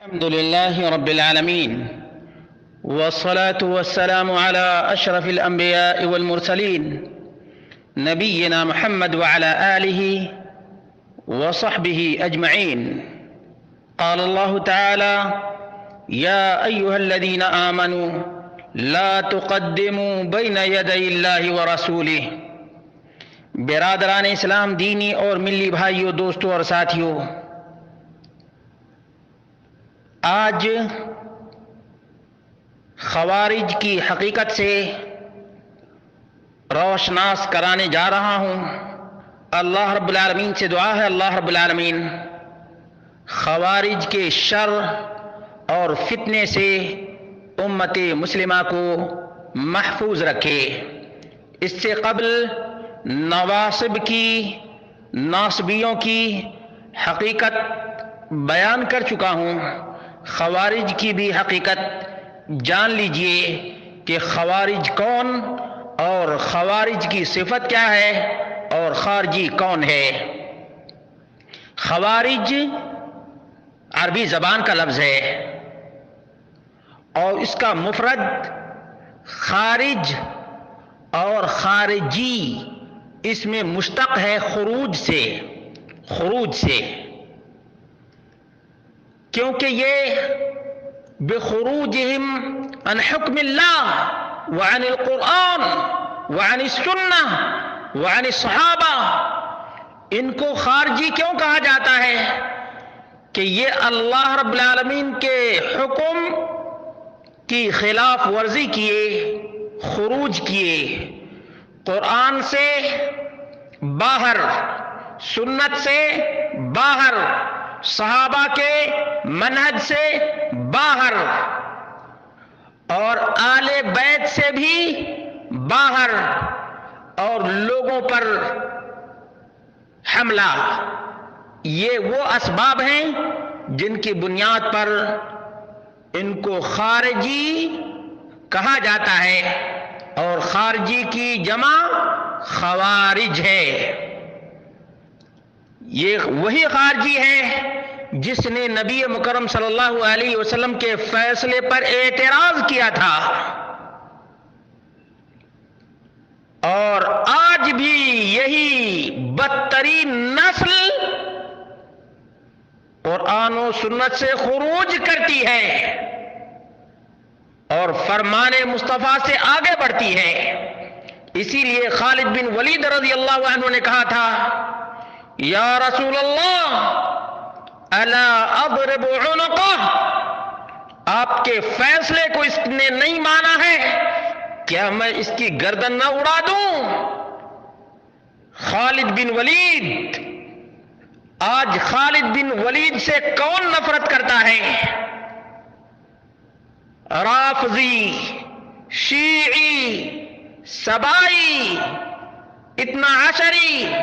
الحمد لله رب العالمين، والصلاة والسلام على أشرف الأنبياء والمرسلين نبينا محمد وعلى آله وصحبه أجمعين. قال الله تعالى: يا أيها الذين آمنوا لا تقدموا بين يدي الله ورسوله. برادران اسلام، دینی اور ملی بھائیوں، دوستوں اور ساتھیوں، آج خوارج کی حقیقت سے روشناس کرانے جا رہا ہوں۔ اللہ رب العالمین سے دعا ہے، اللہ رب العالمین خوارج کے شر اور فتنے سے امت مسلمہ کو محفوظ رکھے۔ اس سے قبل نواصب کی، ناصبیوں کی حقیقت بیان کر چکا ہوں۔ خوارج کی بھی حقیقت جان لیجئے کہ خوارج کون اور خوارج کی صفت کیا ہے اور خارجی کون ہے۔ خوارج عربی زبان کا لفظ ہے اور اس کا مفرد خارج اور خارجی اس میں مشتق ہے خروج سے، کیونکہ یہ بخروجہم عن حکم اللہ وعن القرآن وعن السنہ وعن الصحابہ، ان کو خارجی کیوں کہا جاتا ہے؟ کہ یہ اللہ رب العالمین کے حکم کی خلاف ورزی کیے، خروج کیے، قرآن سے باہر، سنت سے باہر، صحابہ کے منہج سے باہر اور آل بیت سے بھی باہر، اور لوگوں پر حملہ۔ یہ وہ اسباب ہیں جن کی بنیاد پر ان کو خارجی کہا جاتا ہے، اور خارجی کی جمع خوارج ہے۔ یہ وہی خارجی ہے جس نے نبی مکرم صلی اللہ علیہ وسلم کے فیصلے پر اعتراض کیا تھا، اور آج بھی یہی بدترین نسل قرآن و سنت سے خروج کرتی ہے اور فرمان مصطفیٰ سے آگے بڑھتی ہے۔ اسی لیے خالد بن ولید رضی اللہ عنہ نے کہا تھا: یا رسول اللہ الا اضرب عنقہ، آپ کے فیصلے کو اس نے نہیں مانا ہے، کیا میں اس کی گردن نہ اڑا دوں؟ خالد بن ولید، آج خالد بن ولید سے کون نفرت کرتا ہے؟ رافضی، شیعی، سبائی، اتنا عشری،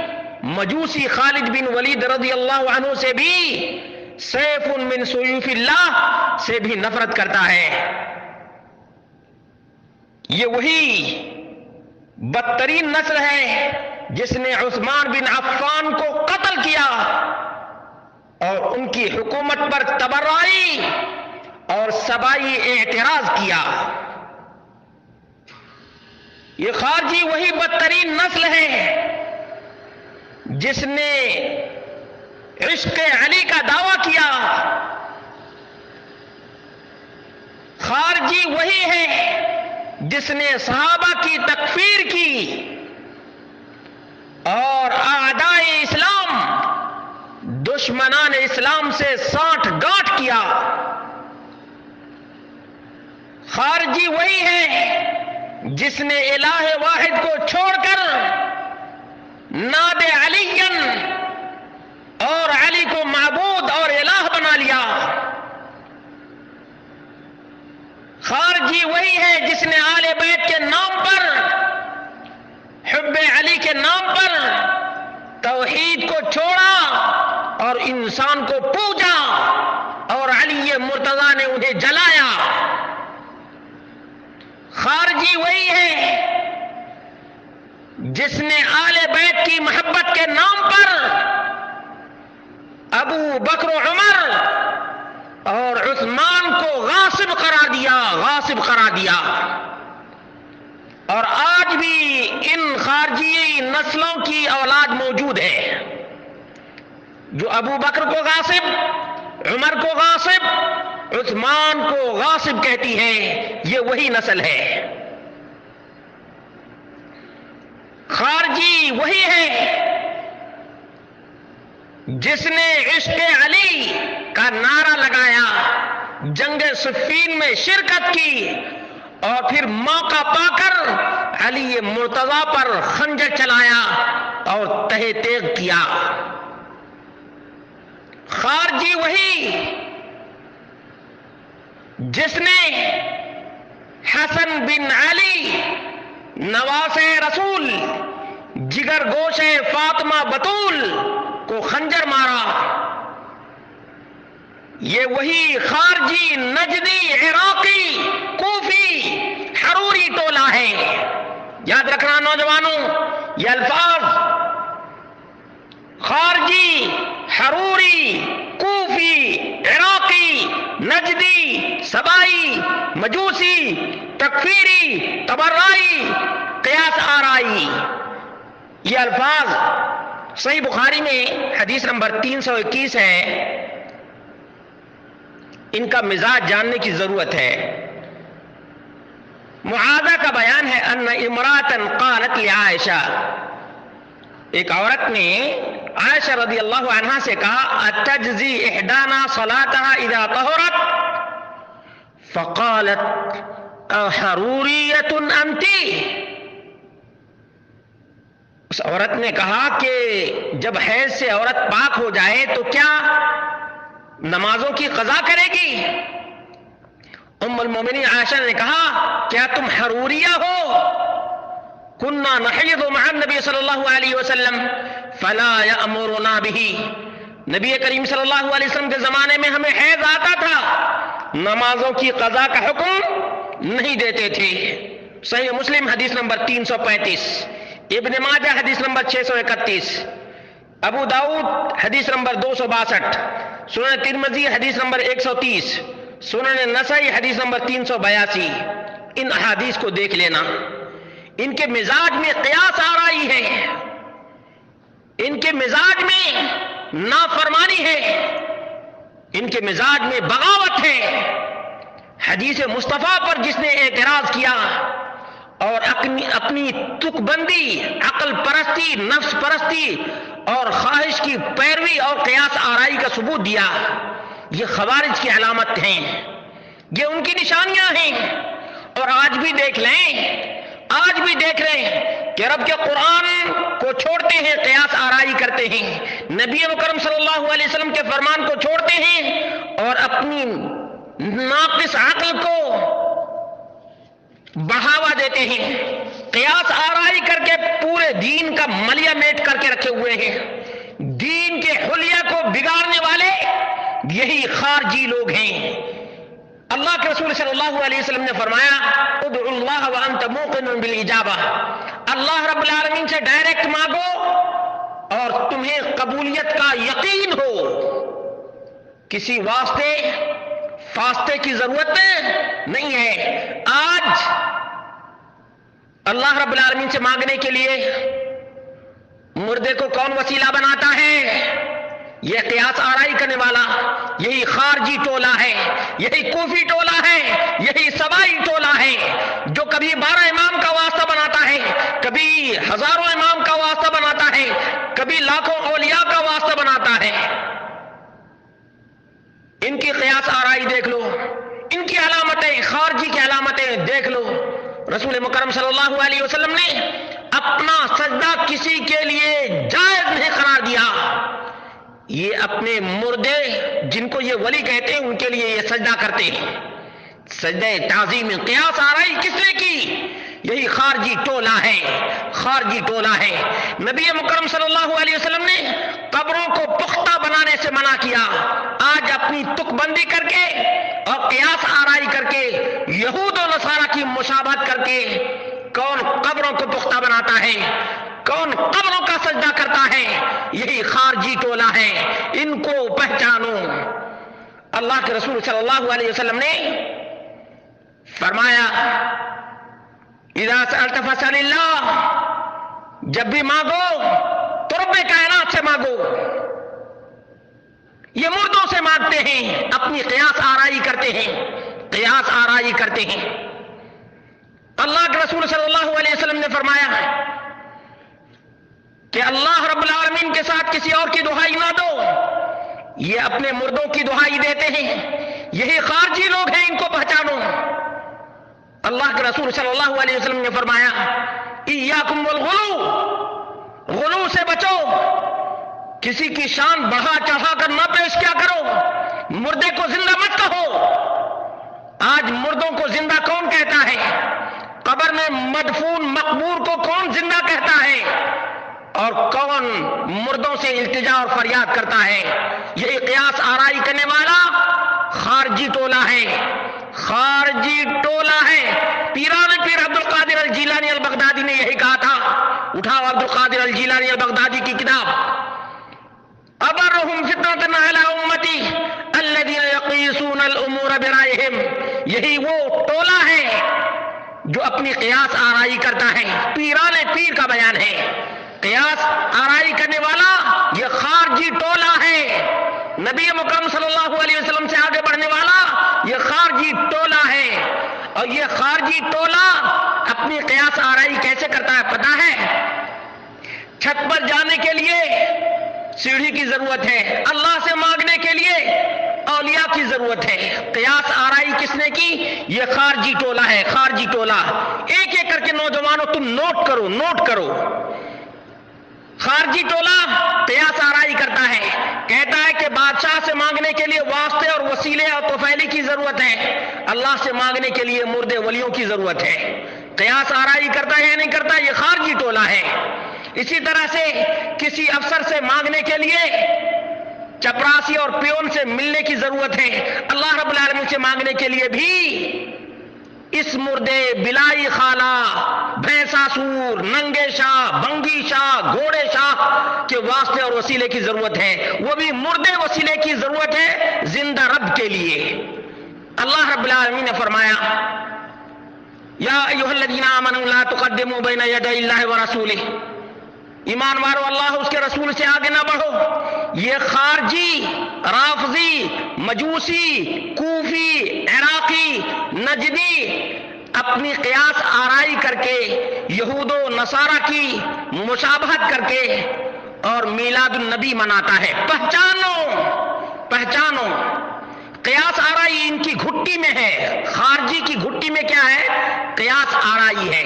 مجوسی خالد بن ولید رضی اللہ عنہ سے بھی، سیف من سیوف اللہ سے بھی نفرت کرتا ہے۔ یہ وہی بدترین نسل ہے جس نے عثمان بن عفان کو قتل کیا اور ان کی حکومت پر تبرئی اور سبائی اعتراض کیا۔ یہ خارجی وہی بدترین نسل ہے جس نے عشق علی کا دعویٰ کیا۔ خارجی وہی ہے جس نے صحابہ کی تکفیر کی اور اعدائے اسلام، دشمنان اسلام سے سانٹھ گانٹھ کیا۔ خارجی وہی ہے جس نے الہ واحد کو چھوڑ کر ناد علی اور علی کو معبود اور الہ بنا لیا۔ خارجی وہی ہے جس نے آل بیت کے نام پر، حب علی کے نام پر توحید کو چھوڑا اور انسان کو پوجا، اور علی مرتضیٰ نے انہیں جلایا۔ خارجی وہی ہے جس نے آل بیت کی محبت کے نام پر ابو بکر و عمر اور عثمان کو غاصب قرار دیا، غاصب قرار دیا۔ اور آج بھی ان خارجی نسلوں کی اولاد موجود ہے جو ابو بکر کو غاصب، عمر کو غاصب، عثمان کو غاصب کہتی ہے۔ یہ وہی نسل ہے، خارجی وہی ہے جس نے عشق علی کا نعرہ لگایا، جنگ صفین میں شرکت کی، اور پھر موقع پا کر علی مرتضیٰ پر خنجر چلایا اور تہہ تیغ کیا۔ خارجی وہی جس نے حسن بن علی نواز رسول جگر گوش فاطمہ بطول کو خنجر مارا۔ یہ وہی خارجی نجدی عراقی کوفی حروری ٹولہ ہے۔ یاد رکھنا نوجوانوں، یہ الفاظ خارجی، حروری، کوفی، عراقی، نجدی، سبائی، مجوسی، تکفیری، تبرائی، قیاس آرائی، یہ الفاظ صحیح بخاری میں حدیث نمبر 321 ہے۔ ان کا مزاج جاننے کی ضرورت ہے۔ معاذہ کا بیان ہے ان امراۃ قالت لعائشہ، ایک عورت نے عائشہ رضی اللہ عنہا سے کہا اتجزی احدانا صلاتها اذا طہرت، فقالت احروریۃ انت، اس عورت نے کہا کہ جب حیض سے عورت پاک ہو جائے تو کیا نمازوں کی قضا کرے گی؟ ام المومنین عائشہ نے کہا کیا تم حروریہ ہو؟ کننا نحیض مع النبی صلی اللہ علیہ وسلم فلا یأمرنا بہ، نبی کریم صلی اللہ علیہ وسلم کے زمانے میں ہمیں حیض آتا تھا، نمازوں کی قضا کا حکم نہیں دیتے تھے۔ صحیح مسلم حدیث نمبر 335، ابن ماجہ حدیث نمبر 631، ابو داؤد حدیث نمبر 262، سنن ترمذی حدیث نمبر 130، سنن نسائی حدیث نمبر 382۔ ان احادیث کو دیکھ لینا، ان کے مزاج میں قیاس آرائی ہے، ان کے مزاج میں نافرمانی ہے، ان کے مزاج میں بغاوت ہے۔ حدیث مصطفیٰ پر جس نے اعتراض کیا اور اپنی تک بندی، عقل پرستی، نفس پرستی اور خواہش کی پیروی اور قیاس آرائی کا ثبوت دیا، یہ خوارج کی علامت ہیں، یہ ان کی نشانیاں ہیں۔ اور آج بھی دیکھ لیں، آج بھی دیکھ رہے ہیں کہ رب کے قرآن کو چھوڑتے ہیں، قیاس آرائی کرتے ہیں، نبی مکرم صلی اللہ علیہ وسلم کے فرمان کو چھوڑتے ہیں اور اپنی ناقص عقل کو بڑھاوا دیتے ہیں، قیاس آرائی کر کے پورے دین کا ملیا میٹ کر کے رکھے ہوئے ہیں۔ دین کے حلیہ کو بگاڑنے والے یہی خارجی لوگ ہیں۔ اللہ کے رسول صلی اللہ علیہ وسلم نے فرمایا ادعوا اللہ وانت موقن بالاجابہ، اللہ رب العالمین سے ڈائریکٹ مانگو اور تمہیں قبولیت کا یقین ہو، کسی واسطے فاستے کی ضرورت نہیں ہے۔ آج اللہ رب العالمین سے مانگنے کے لیے مردے کو کون وسیلہ بناتا ہے؟ یہ قیاس آرائی کرنے والا یہی خارجی ٹولہ ہے، یہی کوفی ٹولہ ہے، یہی سبائی ٹولہ ہے، جو کبھی 12 امام کا واسطہ بناتا ہے، کبھی ہزاروں امام کا واسطہ بناتا ہے، کبھی لاکھوں اولیاء کا واسطہ بناتا ہے۔ ان کی قیاس آرائی دیکھ لو، ان کی علامتیں، خارجی کی علامتیں دیکھ لو۔ رسول مکرم صلی اللہ علیہ وسلم نے اپنا سجدہ کسی کے لیے جائز نہیں قرار دیا، یہ اپنے مردے جن کو یہ ولی کہتے ہیں ان کے لیے یہ سجدہ کرتے ہیں، سجدہ تعظیم۔ قیاس آرائی کس نے کی؟ یہی خارجی ٹولہ ہے، خارجی ٹولہ ہے۔ نبی مکرم صلی اللہ علیہ وسلم نے قبروں کو پختہ بنانے سے منع کیا، آج اپنی تک بندی کر کے اور قیاس آرائی کر کے یہود و نصارہ کی مشابہت کر کے کون قبروں کو پختہ بناتا ہے، کون قبروں کا سجدہ کرتا ہے؟ یہی خارجی ٹولہ ہے، ان کو پہچانو۔ اللہ کے رسول صلی اللہ علیہ وسلم نے فرمایا اذا سألت فاسأل اللہ، جب بھی مانگو تو رب کائنات سے مانگو۔ یہ مردوں سے مانگتے ہیں، اپنی قیاس آرائی کرتے ہیں، قیاس آرائی کرتے ہیں۔ اللہ کے رسول صلی اللہ علیہ وسلم نے فرمایا کہ اللہ رب العالمین کے ساتھ کسی اور کی دہائی نہ دو، یہ اپنے مردوں کی دہائی دیتے ہیں، یہی خارجی لوگ ہیں، ان کو پہچانو۔ اللہ کے رسول صلی اللہ علیہ وسلم نے فرمایا ایاکم والغلو، غلو سے بچو، کسی کی شان بڑھا چڑھا کر نہ پیش کیا کرو، مردے کو زندہ مت کہو۔ آج مردوں کو زندہ کون کہتا ہے؟ قبر میں مدفون مقبور کو کون زندہ کہتا ہے؟ اور کون مردوں سے التجا اور فریاد کرتا ہے؟ یہی قیاس آرائی کرنے والا خارجی ٹولہ ہے، خارجی ٹولہ ہے۔ پیران پیر عبد القادر الجیلانی البغدادی نے یہی کہا تھا، اٹھاؤ عبد القادر الجیلانی البغدادی کی کتاب، ابرہم فتنۃ علی امتی الذین یقیسون الامور برائہم۔ یہی وہ ٹولہ ہے جو اپنی قیاس آرائی کرتا ہے، پیران پیر کا بیان ہے۔ قیاس آرائی کرنے والا یہ خارجی ٹولہ ہے، نبی مکرم صلی اللہ علیہ وسلم سے آگے بڑھنے والا یہ خارجی ٹولہ ہے۔ اور یہ خارجی ٹولہ اپنی قیاس آرائی کیسے کرتا ہے پتہ ہے؟ چھت پر جانے کے لیے سیڑھی کی ضرورت ہے، اللہ سے مانگنے کے لیے اولیاء کی ضرورت ہے۔ قیاس آرائی کس نے کی؟ یہ خارجی ٹولہ ہے، خارجی ٹولہ۔ ایک ایک کر کے نوجوانوں تم نوٹ کرو، نوٹ کرو۔ خارجی ٹولہ قیاس آرائی کرتا ہے، کہتا ہے کہ بادشاہ سے مانگنے کے لیے واسطے اور وسیلے اور توفیلی کی ضرورت ہے، اللہ سے مانگنے کے لیے مردے ولیوں کی ضرورت ہے۔ قیاس آرائی کرتا ہے یا نہیں کرتا؟ یہ خارجی ٹولہ ہے۔ اسی طرح سے کسی افسر سے مانگنے کے لیے چپراسی اور پیون سے ملنے کی ضرورت ہے، اللہ رب العالمین سے مانگنے کے لیے بھی اس مردے بلائی خالہ، بھینسا سور، ننگے شاہ، بنگی شاہ، گھوڑے شاہ کے واسطے اور وسیلے کی ضرورت ہے، وہ بھی مردے وسیلے کی ضرورت ہے زندہ رب کے لیے۔ اللہ رب العالمین نے فرمایا یا ایھا الذین آمنوا لا تقدموا بین یدی اللہ ورسولہ، ایمان والو اللہ اس کے رسول سے آگے نہ بڑھو۔ یہ خارجی، رافضی، مجوسی، کوفی، عراقی، نجدی اپنی قیاس آرائی کر کے یہود و نصارہ کی مشابہت کر کے اور میلاد النبی مناتا ہے۔ پہچانو، پہچانو، قیاس آرائی ان کی گھٹی میں ہے۔ خارجی کی گھٹی میں کیا ہے؟ قیاس آرائی ہے۔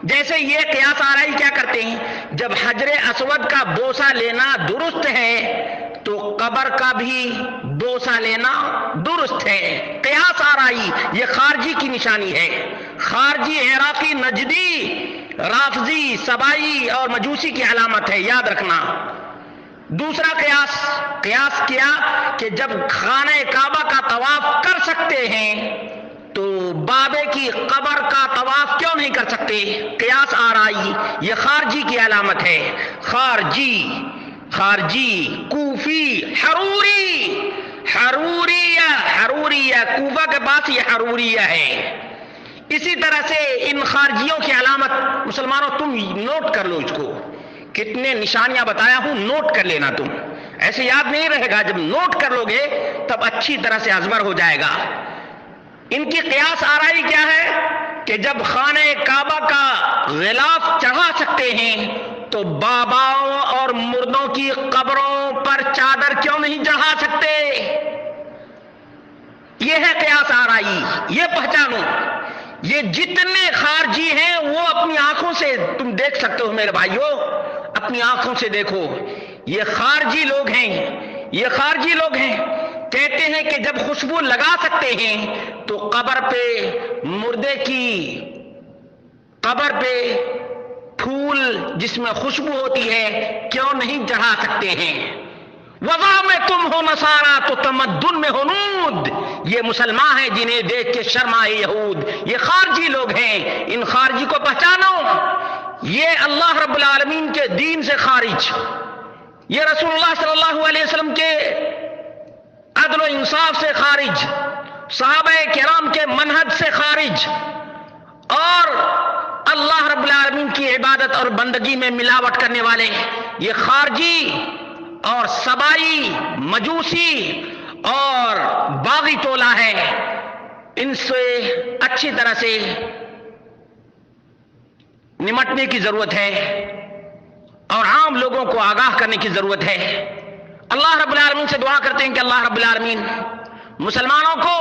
جیسے یہ قیاس آرائی کیا کرتے ہیں، جب حجر اسود کا بوسہ لینا درست ہے تو قبر کا بھی بوسہ لینا درست ہے۔ قیاس آرائی یہ خارجی کی نشانی ہے۔ خارجی، عراقی، نجدی، رافضی، سبائی اور مجوسی کی علامت ہے، یاد رکھنا۔ دوسرا قیاس، قیاس کیا کہ جب خانہ کعبہ کا طواف کر سکتے ہیں تو بابے کی قبر کا طواف کیوں نہیں کر سکتے؟ قیاس آرائی یہ خارجی کی علامت ہے۔ خارجی، خارجی، کوفی، حروری، حروریہ، حروریہ کوفہ کے پاس یہ حروریہ ہے۔ اسی طرح سے ان خارجیوں کی علامت، مسلمانوں تم نوٹ کر لو اس کو، کتنے نشانیاں بتایا ہوں، نوٹ کر لینا تم، ایسے یاد نہیں رہے گا، جب نوٹ کر لو گے تب اچھی طرح سے ازبر ہو جائے گا۔ ان کی قیاس آرائی کیا ہے کہ جب خانہ کعبہ کا غلاف چڑھا سکتے ہیں تو باباؤں اور مردوں کی قبروں پر چادر کیوں نہیں چڑھا سکتے؟ یہ ہے قیاس آرائی، یہ پہچانو۔ یہ جتنے خارجی ہیں وہ اپنی آنکھوں سے تم دیکھ سکتے ہو میرے بھائیوں، اپنی آنکھوں سے دیکھو، یہ خارجی لوگ ہیں، یہ خارجی لوگ ہیں۔ کہتے ہیں کہ جب خوشبو لگا سکتے ہیں تو قبر پہ، مردے کی قبر پہ پھول جس میں خوشبو ہوتی ہے کیوں نہیں چڑھا سکتے ہیں؟ وضع میں تم ہو نصارہ تو تمدن میں ہنود، یہ مسلمان ہیں جنہیں دیکھ کے شرم آئے یہود، یہ خارجی لوگ ہیں، ان خارجی کو پہچانو۔ یہ اللہ رب العالمین کے دین سے خارج، یہ رسول اللہ صلی اللہ علیہ وسلم کے عدل و انصاف سے خارج، صحابہ کرام کے منہج سے خارج، اور اللہ رب العالمین کی عبادت اور بندگی میں ملاوٹ کرنے والے یہ خارجی اور سبائی مجوسی اور باغی ٹولہ ہے، ان سے اچھی طرح سے نمٹنے کی ضرورت ہے اور عام لوگوں کو آگاہ کرنے کی ضرورت ہے۔ اللہ رب العالمین سے دعا کرتے ہیں کہ اللہ رب العالمین مسلمانوں کو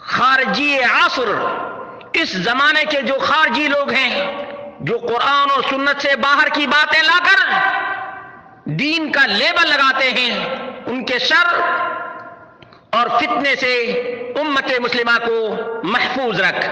خارجی عصر، اس زمانے کے جو خارجی لوگ ہیں جو قرآن اور سنت سے باہر کی باتیں لا کر دین کا لیبل لگاتے ہیں، ان کے شر اور فتنے سے امت مسلمہ کو محفوظ رکھ۔